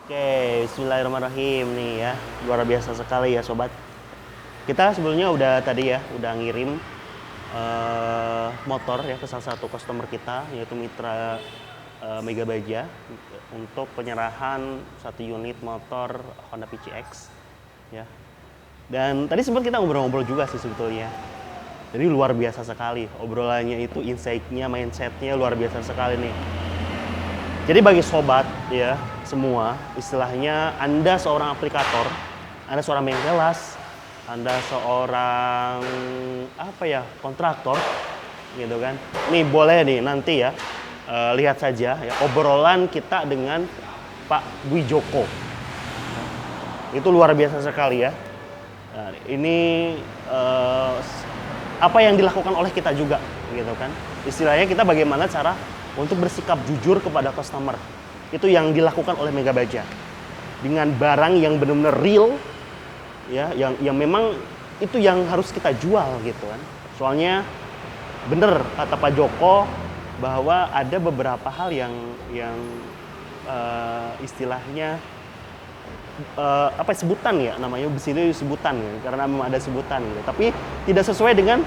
Oke, bismillahirrahmanirrahim nih ya. Luar biasa sekali ya sobat. Kita sebelumnya udah ngirim motor ya ke salah satu customer kita yaitu Mitra Mega Baja untuk penyerahan satu unit motor Honda PCX ya. Dan tadi sempat kita ngobrol-ngobrol juga sih sebetulnya. Jadi luar biasa sekali obrolannya itu, insight-nya, mindset-nya luar biasa sekali nih. Jadi bagi sobat ya semua, istilahnya Anda seorang aplikator, Anda seorang mengkelas, Anda seorang kontraktor gitu kan. Nih boleh nih nanti ya lihat saja ya obrolan kita dengan Pak Dwi Joko. Itu luar biasa sekali ya. Nah, ini apa yang dilakukan oleh kita juga gitu kan. Istilahnya kita bagaimana cara untuk bersikap jujur kepada customer. Itu yang dilakukan oleh Mega Baja. Dengan barang yang benar-benar real ya, yang memang itu yang harus kita jual gitu kan. Soalnya bener kata Pak Joko bahwa ada beberapa hal yang istilahnya sebutan ya namanya di sini sebutan ya, karena memang ada sebutan gitu. Tapi tidak sesuai dengan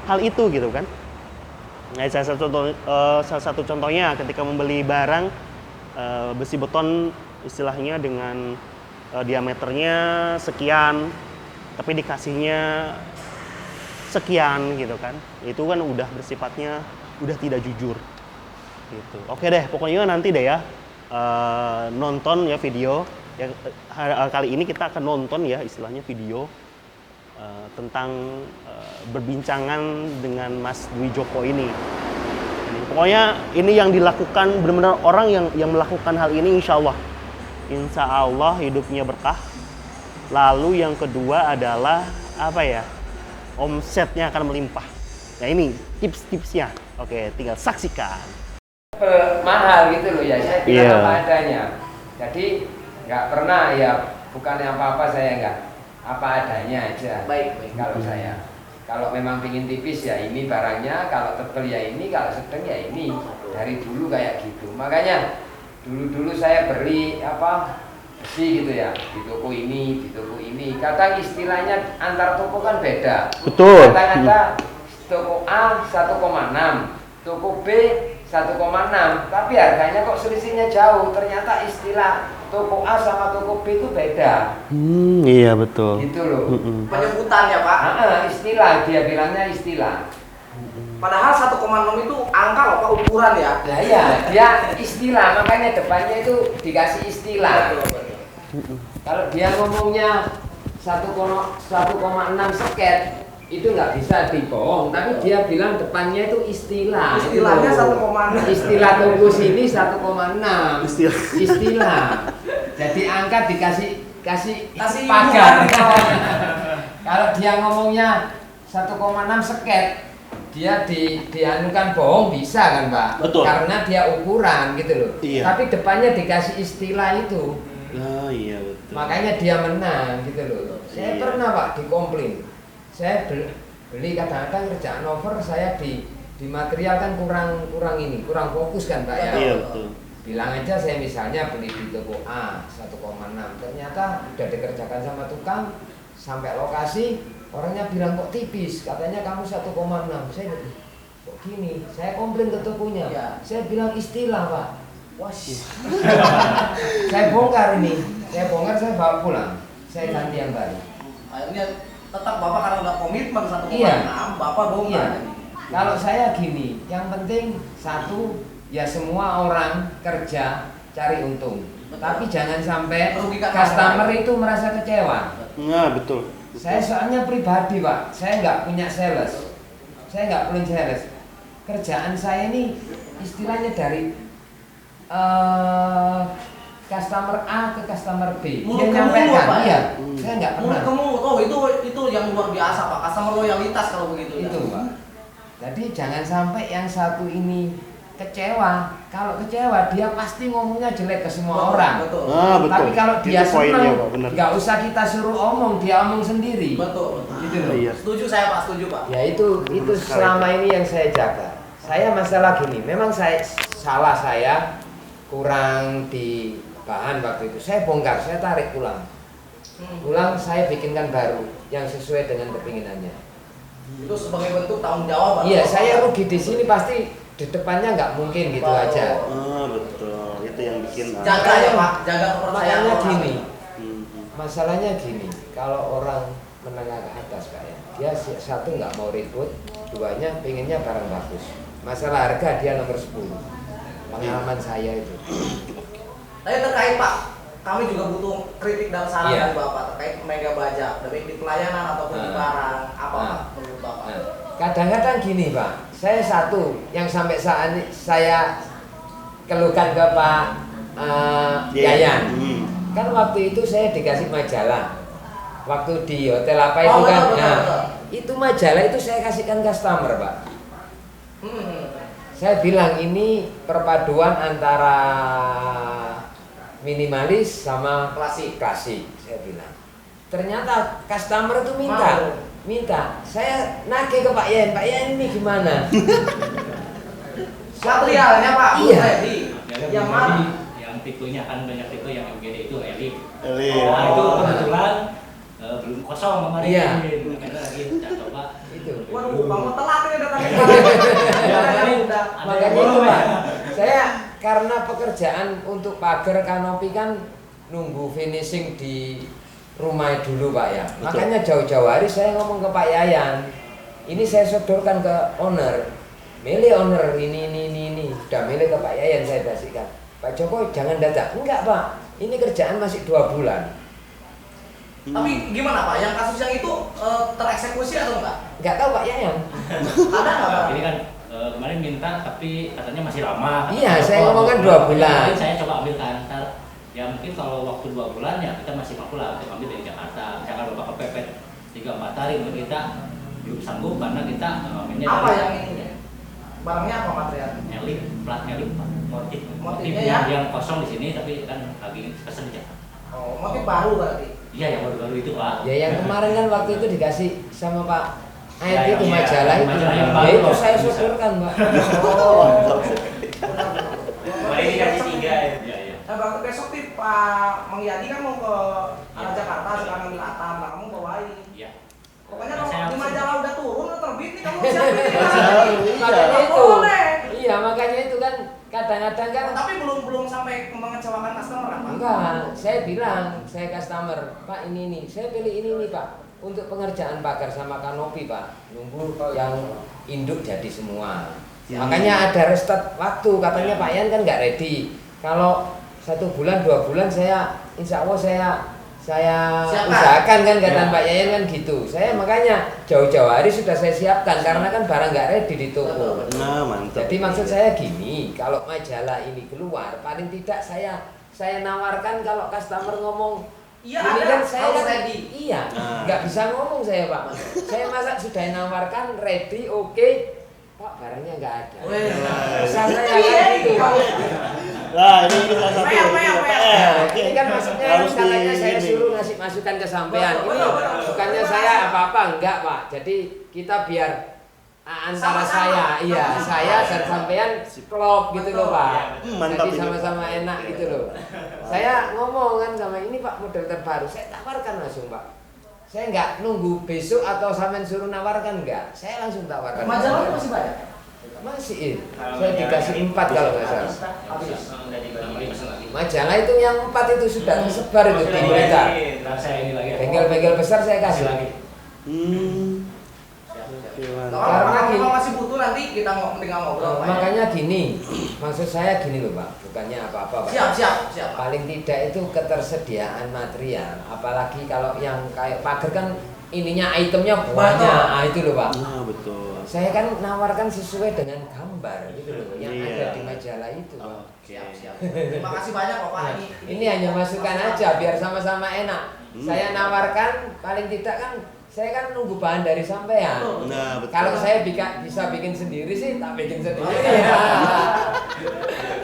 hal itu gitu kan. Nah, salah satu contohnya ketika membeli barang besi beton istilahnya dengan diameternya sekian, tapi dikasihnya sekian gitu kan. Itu kan udah bersifatnya udah tidak jujur gitu. Oke deh, pokoknya nanti deh ya nonton ya video. Ya, kali ini kita akan nonton ya istilahnya video tentang berbincangan dengan Mas Dwi Joko ini. Pokoknya ini yang dilakukan benar-benar orang yang melakukan hal ini insya Allah hidupnya berkah. Lalu yang kedua adalah omsetnya akan melimpah. Nah ini tips-tipsnya. Oke, tinggal saksikan. Mahal gitu loh ya, saya bilang apa adanya. Jadi nggak pernah ya, bukannya apa-apa saya nggak apa adanya aja. Baik. Kalau saya, kalau memang pingin tipis ya ini barangnya, kalau tebel ya ini, kalau sedang ya ini. Dari dulu kayak gitu. Makanya dulu saya beli besi gitu ya, di toko ini, di toko ini. Kadang istilahnya antar toko kan beda. Betul. Kata-kata toko A 1,6, toko B 1,6, tapi harganya kok selisihnya jauh. Ternyata istilah toko A sama toko B itu beda. Iya betul. Gitu loh. Penyebutan ya Pak? Istilah, dia bilangnya istilah. Padahal 1,6 itu angka loh Pak, ukuran ya? Nah iya, dia istilah, makanya depannya itu dikasih istilah. Kalau dia ngomongnya 1,6 seket, itu nggak bisa dibohong, tapi dia bilang depannya itu istilah. Istilahnya 1,6. Istilah tunggu sini 1,6. Istilah. Jadi angka kasih pagar. Kalau dia ngomongnya 1,6 seket, dia dianukan bohong bisa kan Pak? Betul. Karena dia ukuran gitu loh. Iya. Tapi depannya dikasih istilah itu. Oh iya betul. Makanya dia menang gitu loh. Saya pernah Pak dikomplain. Saya beli kadang-kadang kerjaan over, saya di material kan kurang fokus kan Pak ya. Iya betul. Bilang aja saya misalnya beli di toko A 1,6, ternyata udah dikerjakan sama tukang, sampai lokasi orangnya bilang kok tipis, katanya kamu 1,6. Saya kok gini, saya komplain ke tokonya. Ya. Saya bilang istilah Pak. Wah, saya bongkar ini, saya bawa pulang, saya ganti yang baru. Akhirnya tetap Bapak karena udah komitmen 1,6, Iya. Bapak bongkar. Iya. Kalau saya gini, yang penting satu, ya semua orang kerja cari untung. Betul. Tapi jangan sampai Merugikan customer orang. itu merasa kecewa. Nah betul. Saya soalnya pribadi Pak, saya nggak punya sales. Saya nggak punya sales. Kerjaan saya ini istilahnya dari customer A ke customer B. Mulut Dia ke nyampaikan, mulut, Pak, iya. ya? Saya nggak pernah. Mulut ke mulut, itu yang luar biasa Pak, customer loyalitas kalau begitu. Itu ya. Pak. Jadi jangan sampai yang satu ini kecewa. Kalau kecewa dia pasti ngomongnya jelek ke semua Betul, orang. Betul. Betul. Tapi kalau dia Itu poinnya, senang, Pak, benar. nggak usah kita suruh omong, dia omong sendiri. Betul. Gitu loh. Iya. Setuju saya Pak, setuju Pak. Ya itu selama ini yang saya jaga. Saya masalah gini, memang salah saya kurang di bahan waktu itu. Saya bongkar, saya tarik pulang. Pulang saya bikinkan baru yang sesuai dengan kepinginannya. Itu sebagai bentuk tanggung jawab. Iya, saya rugi di sini pasti di depannya nggak mungkin gitu aja. Oh, betul. Itu yang bikin Jaga ya Pak, jaga kepercayaan. Makanya orang. gini, masalahnya gini, kalau orang menengah ke atas Pak ya, dia satu nggak mau ribut, duanya pengennya barang bagus. Masalah harga dia nomor 10. Pengalaman saya itu. Tapi terkait Pak, kami juga butuh kritik dan saran Iya. dari Bapak terkait Mega Baja, baik di pelayanan ataupun di barang, apa Pak menurut Bapak? Kadang-kadang gini Pak, saya satu yang sampai saat ini saya keluhkan ke Pak Yayan. Kan waktu itu saya dikasih majalah. Waktu di hotel apa itu kan, betul. itu majalah itu saya kasihkan customer Pak. Saya bilang ini perpaduan antara minimalis sama klasik. Saya bilang. Ternyata customer itu minta. Saya nagih ke Pak Yayan ini gimana? Materialnya Pak, Iya. Yang mana? Yang tipenya kan banyak tipe yang MGD itu elit. Elit. Nah, itu kebetulan belum kosong kemarin. Iya. Makanya lagi kita coba Itu. Waduh, kamu telat ini datangnya. Makanya itu Pak. Saya karena pekerjaan untuk pagar kanopi kan nunggu finishing di rumah dulu Pak ya. Betul. Makanya jauh-jauh hari saya ngomong ke Pak Yayan. Ini saya sodorkan ke owner. Milih owner ini. Sudah milih ke Pak Yayan saya kasihkan. Pak Joko jangan datang. Enggak Pak. Ini kerjaan masih 2 bulan. Tapi gimana Pak? Yang kasus yang itu tereksekusi atau enggak? Enggak tahu Pak Yayan. Ada nggak Pak? Ini kan kemarin minta tapi katanya masih lama. Iya, saya ngomong kan 2 bulan. Jadi saya coba ambilkan. Ya mungkin kalau waktu 2 bulan ya kita masih mampu lah untuk ambil dari Jakarta. Misalkan Bapak kepepet 3-4 hari untuk kita belum sanggup karena kita ngambilnya Apa dari yang ininya? Barangnya apa materialnya? elit, plat elit, motif Motifnya yang kosong di sini tapi kan lagi pesen di Jakarta. Oh, motif baru berarti. Iya yang baru-baru itu Pak. Ya yang kemarin kan waktu itu dikasih sama Pak Ait Ya, itu iya. majalah itu. Majalah yang Ya baru, itu Pak. saya sodorkan Pak. Oh. Kemarin dikasih 3 ya. Iya, iya. Nah, berarti besok nih Pak Mengyadi kan mau ke arah Jakarta sekarang ambil atam, nah kamu bawain. Iya. Pokoknya Saya kalau di langsung- majalah udah turun, udah terbit nih kamu siapin nih. Makanya Nggak itu. boleh. Iya, makanya itu kan kadang-kadang kan Tapi belum sampai mengecewakan customer kan Pak? enggak, saya bilang, saya customer, Pak ini, saya pilih ini nih Pak. Untuk pengerjaan pagar sama kanopi Pak, nunggu yang induk jadi semua. Makanya ada restart waktu, katanya Pak Yan kan nggak ready. Kalau 1 bulan 2 bulan saya, insya Allah saya Siapkan. usahakan kan kata Ya. Pak Yayan kan gitu. Saya makanya jauh-jauh hari sudah saya siapkan karena kan barang nggak ready di toko. Nah, mantap. Jadi maksud saya gini, kalau majalah ini keluar, paling tidak saya nawarkan kalau customer ngomong Iya, ini ada, kan saya harus kan ready. iya, Nah. nggak bisa ngomong saya Pak. Saya masa sudah nawarkan ready, oke, Pak barangnya nggak ada. Weh. Saya Iya, kan gitu. Nah, ini salah satu PR. Nah, Oke. ini kan maksudnya Harus katanya saya gini. suruh ngasih masukan ke sampean. Ini Betul. bukannya saya apa-apa, enggak Pak. Jadi kita biar antara Sama-sama. saya, saya dan sampean klop gitu loh Pak. Mantap Jadi ini. sama-sama enak gitu loh. Saya ngomong kan sama ini Pak model terbaru, saya tawarkan langsung Pak. Saya nggak nunggu besok atau sampean suruh nawarkan enggak. Saya langsung tawarkan. Majalah masih banyak? Masih. Saya dikasih 4 kalau nggak salah. Habis. Majalah itu yang 4 itu sudah tersebar itu di berita. Nah, saya ini lagi. Bengkel-bengkel besar saya kasih lagi. Oke, Nah, mantap. Karena kalau gini. memang masih butuh nanti kita tinggal ngobrol Pak. Makanya gini, maksud saya gini loh Pak, bukannya apa-apa Pak. Siap. Paling tidak itu ketersediaan material, apalagi kalau yang kayak pagar kan ininya itemnya banyak, nah, itu loh Pak. Nah, betul. Saya kan nawarkan sesuai dengan gambar gitu loh, yang Iya. ada di majalah itu Pak. Oke. Siap. Terima kasih banyak Pak. Nah, ini hanya masukan aja biar sama-sama enak. Saya nawarkan paling tidak kan saya kan nunggu bahan dari sampean. Nah, betul. Kalau saya bisa bikin sendiri sih tak bikin sendiri.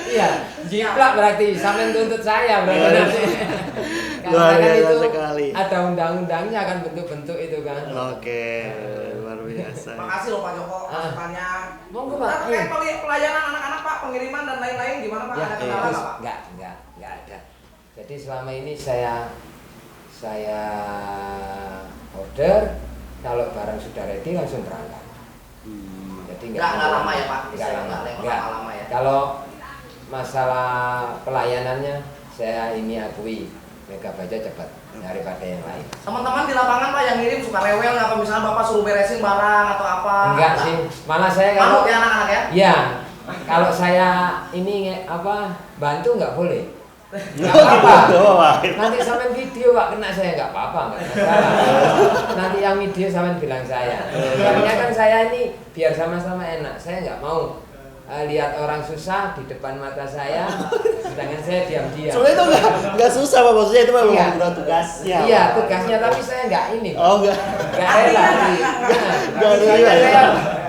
Iya, jiplak berarti sampean tuntut saya berarti nanti. Luar Karena kan biasa itu sekali. ada undang-undangnya kan bentuk-bentuk itu kan. Oke, luar biasa. Makasih loh Pak Joko masukannya. Monggo Pak. Nah, terkait pelayanan anak-anak Pak, pengiriman dan lain-lain gimana Pak? Ya, Ada kendala itu nggak Pak? enggak ada. Jadi selama ini saya order, kalau barang sudah ready langsung berangkat. Jadi Nggak lama ya Pak? Nggak lama ya. Kalau masalah pelayanannya saya ini akui Mega Baja cepat daripada yang lain. Teman-teman di lapangan Pak yang ngirim suka rewel nggak? Apa misalnya Bapak suruh beresin barang atau apa? Enggak sih, malah saya kalau ya anak-anak ya? iya, kalau saya ini bantu nggak boleh. Nggak Oh, apa-apa. gitu. Nanti sampean video Pak kena saya nggak apa-apa, nggak masalah. Nanti yang video sampean bilang saya. Karena kan saya ini biar sama-sama enak. Saya nggak mau lihat orang susah di depan mata saya, sedangkan saya diam-diam. Soalnya itu nggak susah Pak, maksudnya itu memang Iya. udah tugasnya. Iya, Pak. tugasnya tapi saya nggak ini. Pak. Oh enggak. Nggak rela. Nggak rela ya?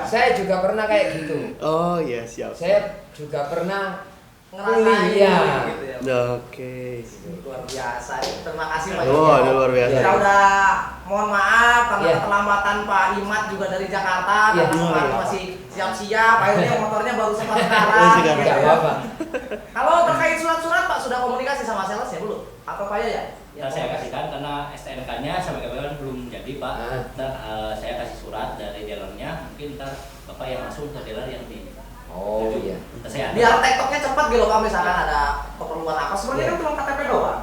Saya juga pernah kayak gitu. Oh iya siap. Saya juga pernah Ngerasain kuliah. gitu ya. Oke. Luar biasa. Terima kasih Pak. Oh, itu luar biasa. Kita udah mohon maaf karena Iya. keterlambatan Pak Imat juga dari Jakarta Iya. karena Oh, Pak iya. masih siap-siap. Akhirnya motornya baru sempat sekarang. Sekarang. gitu Nggak ya. apa-apa. Kalau terkait surat-surat Pak sudah komunikasi sama sales ya belum? Atau Pak ya? Nah, saya kasihkan karena STNK-nya sampai kapan belum jadi Pak. Ah. Ntar saya kasih surat dari dealernya, mungkin ntar Bapak yang langsung ke dealer yang di. Oh iya. Saya Biar tektoknya cepat gitu Pak, misalkan ada keperluan apa. Sebenarnya Iya. kan cuma KTP doang.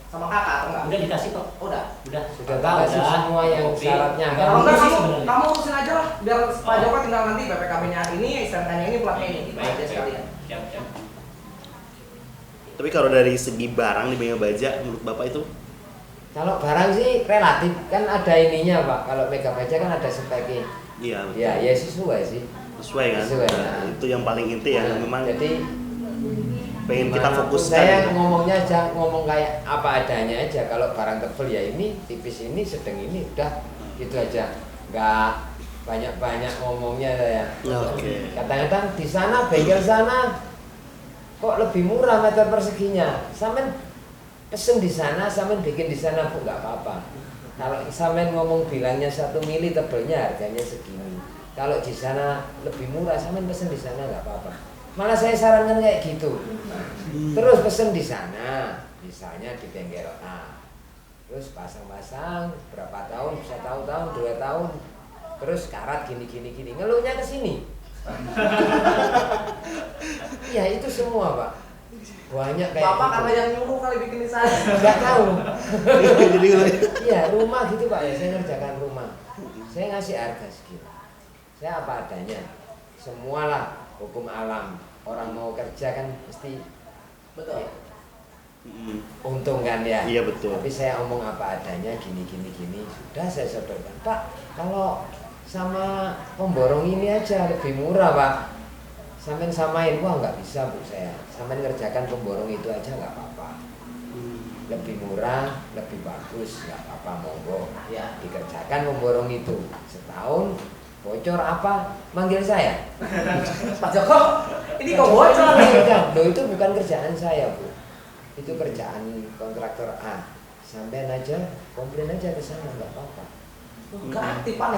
Sama kakak atau enggak? udah dikasih kok. Oh, udah. Udah. Sudah kasih semua yang Kopi. syaratnya. Nggak Kalau enggak sih kamu, sebenarnya. kamu urusin aja lah, biar Pak Oh. Joko tinggal nanti BPKB-nya ini, STNK-nya ini, platnya ini, gitu Baik, aja baik. sekalian. Siap, siap. Tapi kalau dari segi barang di Mega Baja menurut Bapak itu Kalau barang sih relatif kan ada ininya Pak. Kalau Mega Baja kan ada speknya. iya betul. Ya, ya sesuai sih. Sesuai kan? Sesuai, Nah, nah. itu yang paling inti ya memang Jadi pengen kita dimanapun fokuskan. saya gitu. ngomongnya aja ngomong kayak apa adanya aja. Kalau barang tebel ya ini, tipis ini, sedang ini, udah gitu aja. Nggak banyak-banyak ngomongnya saya. Oke. Kadang-kadang di sana bengkel sana kok lebih murah meter perseginya. Sampean pesen di sana, sampean bikin di sana Bu nggak apa-apa. Kalau sampean ngomong bilangnya 1 mili tebelnya harganya segini. Kalau di sana lebih murah, sampean pesen di sana nggak apa-apa. Malah saya sarankan kayak gitu. Terus pesen di sana, misalnya di bengkel A. Terus pasang-pasang berapa tahun, bisa tahun-tahun, 2 tahun. Terus karat gini, ngeluhnya ke sini. Ya itu semua Pak. Banyak kayak Bapak gitu. karena yang nyuruh kali bikin di sana. Nggak tahu. Jadi Iya rumah gitu Pak ya, saya ngerjakan rumah. Saya ngasih harga segitu. Saya apa adanya. Semualah hukum alam. Orang mau kerja kan mesti Betul. untung kan ya. Iya betul. Tapi saya omong apa adanya gini. Sudah saya sodorkan. Pak, kalau sama pemborong ini aja lebih murah Pak. Sampai samain, wah nggak bisa Bu saya. Sampai ngerjakan pemborong itu aja nggak apa-apa. Lebih murah, lebih bagus, nggak apa-apa monggo. Ya. Dikerjakan pemborong itu setahun bocor apa manggil saya. Pak Joko, ini kok bocor nih? Loh itu bukan kerjaan saya Bu. Itu kerjaan kontraktor A. Sampai aja komplain aja ke sana nggak apa-apa. Enggak aktif Pak.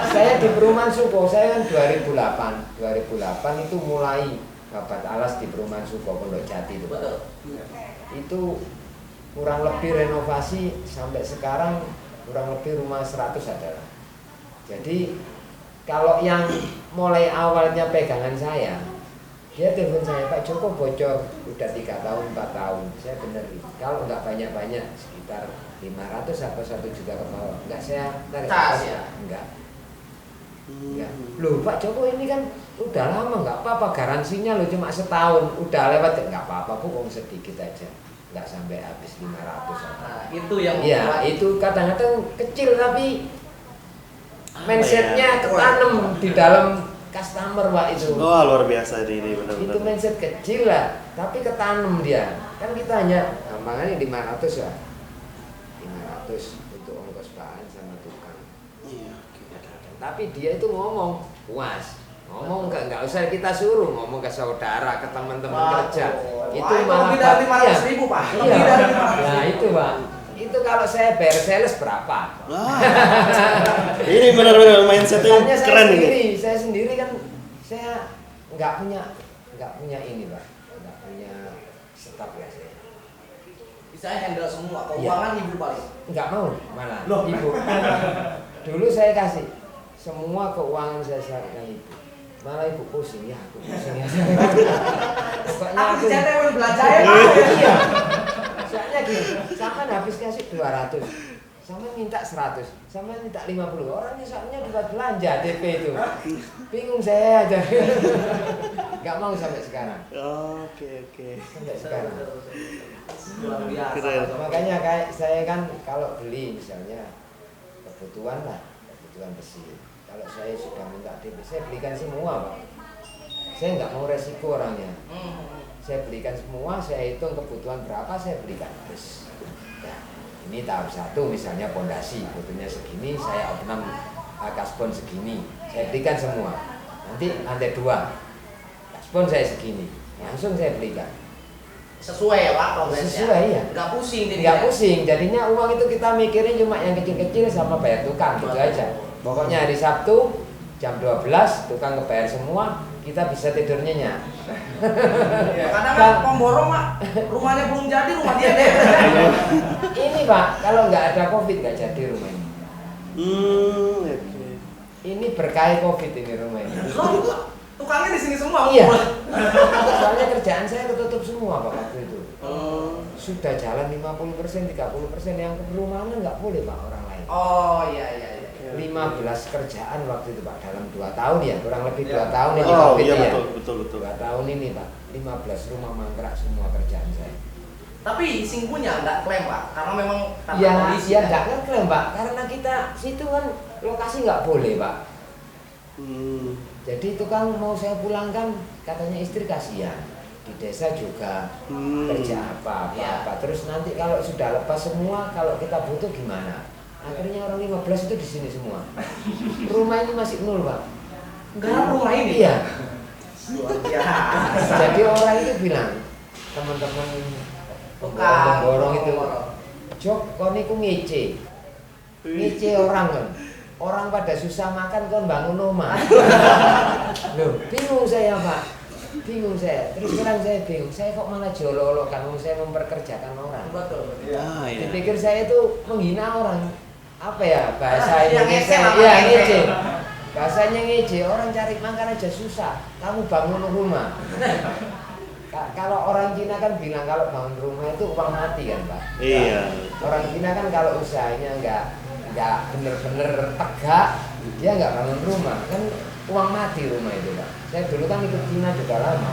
Saya di Perumahan Suko, saya kan 2008 itu mulai babat alas di Perumahan Suko Pondok Jati itu. Betul. Itu kurang lebih renovasi sampai sekarang kurang lebih rumah 100 adalah. Jadi kalau yang mulai awalnya pegangan saya, dia telepon saya, Pak Joko bocor udah 3 tahun 4 tahun. Saya benerin. Kalau nggak banyak-banyak sekitar 500 atau 1 juta ke bawah. Enggak saya tarik Cas, atas. ya? Enggak. Loh Pak Joko ini kan udah lama nggak apa-apa garansinya loh cuma setahun udah lewat nggak apa-apa Bu wong sedikit aja nggak sampai habis 500 apa. Nah, itu yang Iya membuat itu kadang-kadang kecil tapi mindsetnya ya? ketanam di dalam customer Pak itu. Oh luar biasa ini benar-benar. Itu mindset kecil lah tapi ketanam dia kan kita hanya gampangannya 500 lah 500 untuk ongkos bahan sama tukang. Iya. Tapi dia itu ngomong puas, ngomong nggak usah kita suruh ngomong ke saudara, ke teman-teman kerja. Itu malah lebih dari 500.000 Pak. Iya. Lebih dari 500.000. Nah itu Pak, itu kalau saya bayar sales berapa? Wah. Ini benar-benar mindsetnya Makanya keren ini. saya sendiri kan saya nggak punya ini Pak, nggak punya staf ya saya. Bisa handle semua, keuangan ibu paling. Enggak mau malah. Loh. Ibu. Dulu saya kasih semua keuangan saya serahkan ibu. Malah ibu pusing ya, aku pusing ya. Pokoknya Aku cetewan belajar ya. Iya. Soalnya gini, sama habis kasih 200, sama minta 100, sama minta 50. Orangnya soalnya buat belanja DP itu. Bingung saya aja. Enggak mau sampai sekarang. Oke. Sampai sekarang. Luar biasa. Keren. Makanya kayak saya kan kalau beli misalnya kebutuhan besi. Kalau saya sudah minta DP, saya belikan semua, Pak. Saya nggak mau resiko orangnya. Saya belikan semua, saya hitung kebutuhan berapa, saya belikan. Terus, ya, ini tahap 1 misalnya pondasi, butuhnya segini, saya opnam kaspon segini, saya belikan semua. Nanti lantai 2, kaspon saya segini, langsung saya belikan. Sesuai ya Pak progresnya. Sesuai ya. Nggak pusing jadinya. Nggak pusing, jadinya uang itu kita mikirin cuma yang kecil-kecil sama bayar tukang gitu aja. Pokoknya hari Sabtu jam 12 tukang kebayar semua, kita bisa tidur nyenyak. Kadang kan pemborong Pak, rumahnya belum jadi, rumah dia deh. Ini Pak, kalau nggak ada Covid nggak jadi rumah ini. Oke. Ini berkah Covid ini rumah ini. Loh, tukangnya di sini semua. Iya. Soalnya kerjaan saya ketutup semua Pak waktu itu. Sudah jalan 50%, 30%, yang perumahan nggak boleh Pak orang lain. Oh iya. 15 kerjaan waktu itu Pak dalam 2 tahun ya, kurang lebih 2 tahun ini Oh Covid iya ya. betul. 2 tahun ini Pak, 15 rumah mangkrak semua kerjaan saya. Tapi singkunya nggak klaim Pak, karena memang kata Ya, polisi. ya nggak ngeklaim Pak, karena kita situ kan lokasi nggak boleh Pak. Jadi tukang mau saya pulangkan, katanya istri kasihan. Di desa juga kerja apa. Terus nanti kalau sudah lepas semua, kalau kita butuh gimana? Akhirnya orang 15 itu di sini semua. Rumah ini masih 0 Pak. Enggak rumah ini. Iya. Luar biasa. Jadi orang itu bilang, teman-teman Tukang borong itu, Jok, kau niku ngece orang kan. Orang pada susah makan kon bangun rumah. Loh, bingung saya Pak. Bingung saya. Terus terang saya bingung. Saya kok malah jololo kan saya memperkerjakan orang. Betul. Iya. Dipikir saya itu menghina orang. Apa ya bahasa Yang Indonesia? ngece lah, Iya, ngece. ngece. Bahasanya ngece, orang cari makan aja susah. Kamu bangun rumah. Kalau orang Cina kan bilang kalau bangun rumah itu uang mati kan Pak. Iya. Orang Cina kan kalau usahanya nggak bener-bener tegak, dia nggak bangun rumah kan uang mati rumah itu Pak. Saya dulu kan ikut Cina juga lama.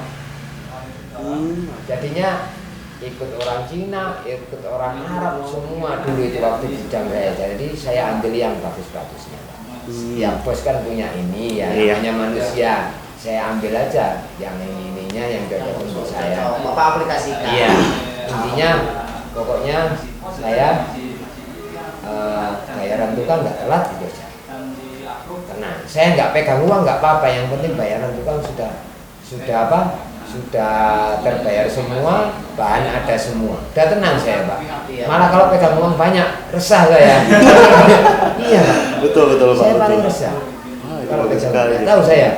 Jadinya ikut orang Cina, ikut orang Arab semua dulu itu waktu di Jambret. Jadi saya ambil yang bagus-bagusnya Pak. Yang bos kan punya ini ya, namanya manusia. Saya ambil aja yang ininya yang cocok untuk saya. Bapak aplikasikan. Iya. Intinya pokoknya saya bayaran tukang nggak telat gitu aja. Tenang. Saya nggak pegang uang nggak apa-apa. Yang penting bayaran tukang sudah apa? Sudah terbayar semua, bahan ada semua. Udah tenang saya Pak. Malah kalau pegang uang banyak resah saya. Iya Pak. Betul Pak. Saya paling resah. Kalau pegang uang. Tahu saya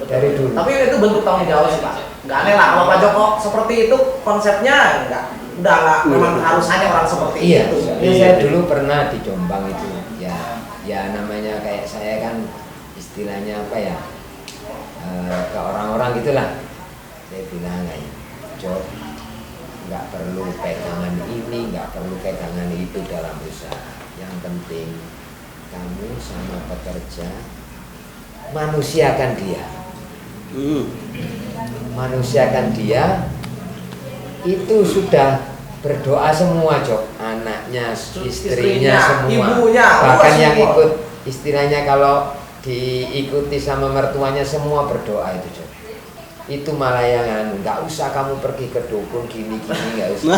dari dulu. Tapi itu bentuk tanggung jawab sih Pak. Nggak aneh lah kalau Pak Joko seperti itu konsepnya udah nggak memang harus hanya orang seperti Iya, itu. saya dulu pernah di Jombang itu. Ya namanya kayak saya kan istilahnya apa ya? Ke orang-orang gitulah. Saya bilang kayak, Jok, nggak perlu pegangan ini, nggak perlu pegangan itu dalam usaha. Yang penting kamu sama pekerja manusiakan dia. Manusiakan dia itu sudah berdoa semua Jok, anaknya, istrinya semua, ibunya, bahkan yang semua. ikut istilahnya kalau diikuti sama mertuanya semua berdoa itu Jok. Itu malah yang nggak usah kamu pergi ke dukun gini nggak usah.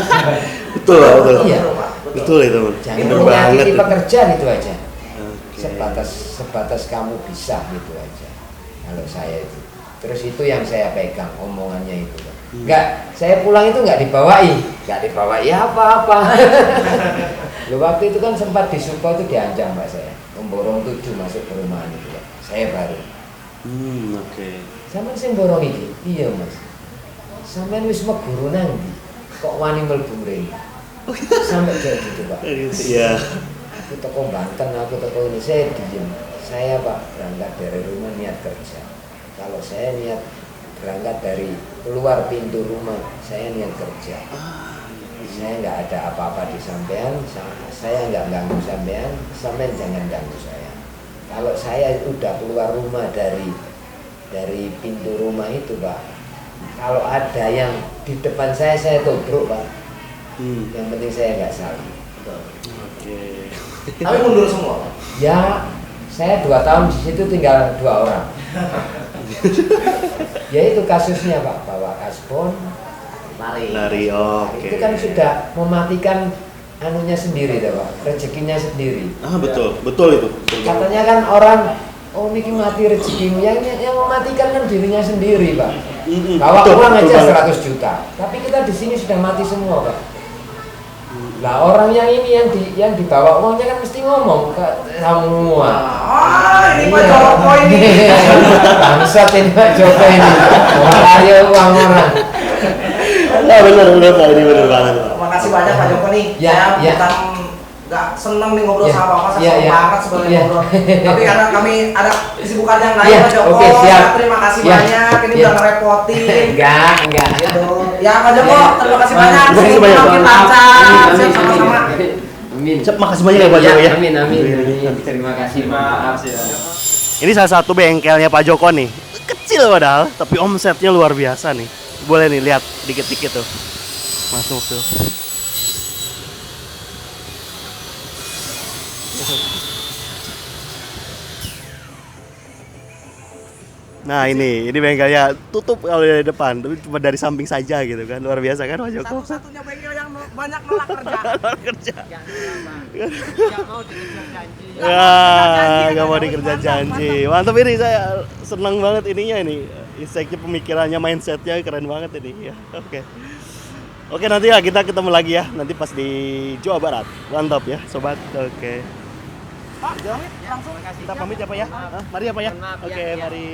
Betul. Iya. Betul itu. Jangan Bener banget. menyakiti pekerja gitu aja. Oke. Sebatas kamu bisa gitu aja. Kalau saya itu. Terus itu yang saya pegang omongannya itu. Enggak, saya pulang itu nggak dibawai apa-apa. Loh, waktu itu kan sempat di Suko itu diancam Pak saya. Memborong 7 masuk ke perumahan itu Pak. Saya baru. Oke. Sampeyan sing borong iki? Iya Mas. Sampeyan wis meguru nang ndi? Kok wani mlebu mrene? Sampai kayak gitu Pak. Iya. Aku toko Banten, aku toko ini, saya diem. Saya Pak berangkat dari rumah niat kerja. Kalau saya niat berangkat dari keluar pintu rumah, saya niat kerja. Saya nggak ada apa-apa di sampean, saya nggak ganggu sampean, sampean jangan ganggu saya. Kalau saya udah keluar rumah dari pintu rumah itu Pak, kalau ada yang di depan saya tubruk Pak. Yang penting saya nggak salah. Oke. Tapi mundur semua, Pak. Ya, saya 2 tahun di situ tinggal 2 orang. Ya itu kasusnya Pak, bawa kasbon, Lari, oke. itu kan sudah mematikan anunya sendiri dah Pak, rezekinya sendiri. Betul itu. Katanya kan orang, oh ini mati rezekimu, yang mematikan kan dirinya sendiri Pak. Bawa uang aja 100 juta, tapi kita di sini sudah mati semua Pak. Lah orang yang ini yang dibawa uangnya kan mesti ngomong ke semua. Ini Pak Joko ini. Bangsat ini Pak Joko ini. Kaya uang orang. Nah, benar Pak, ini benar banget. Makasih banyak Pak Joko nih. Ya, Saya ya. bukan nggak seneng nih ngobrol Ya, sama Bapak, saya ya, seneng ya. banget sebenarnya Ya. ngobrol. Tapi karena kami ada kesibukan yang lain Ya, Pak Joko, oke, siap. terima kasih Ya, banyak. Ini ya. udah ngerepotin. Enggak. Gitu. Ya Pak Joko, terima kasih banyak. Terima kasih banyak. Makin lancar, siap sama-sama. Amin. Makasih banyak ya Pak Joko ya. Amin. Terima kasih maaf ya. Ini salah satu bengkelnya Pak Joko nih. Kecil padahal, tapi omsetnya luar biasa nih. Boleh nih lihat dikit-dikit tuh. Masuk tuh. Nah ini bengkelnya tutup kalau dari depan, tapi cuma dari samping saja gitu kan, luar biasa kan Pak Joko? Satu-satunya bengkel yang banyak nolak kerja. Kerja. Nggak mau dikejar janji. Ya, nggak mau dikerja janji. Mantap ini, saya senang banget ininya ini. Insight-nya, pemikirannya, mindset-nya keren banget ini. Ya, oke. Oke, nanti ya kita ketemu lagi ya. Nanti pas di Jawa Barat. Mantap ya, sobat. Oke. Pak, langsung Kita pamit ya Pak ya. Mari ya Pak ya. Oke, mari.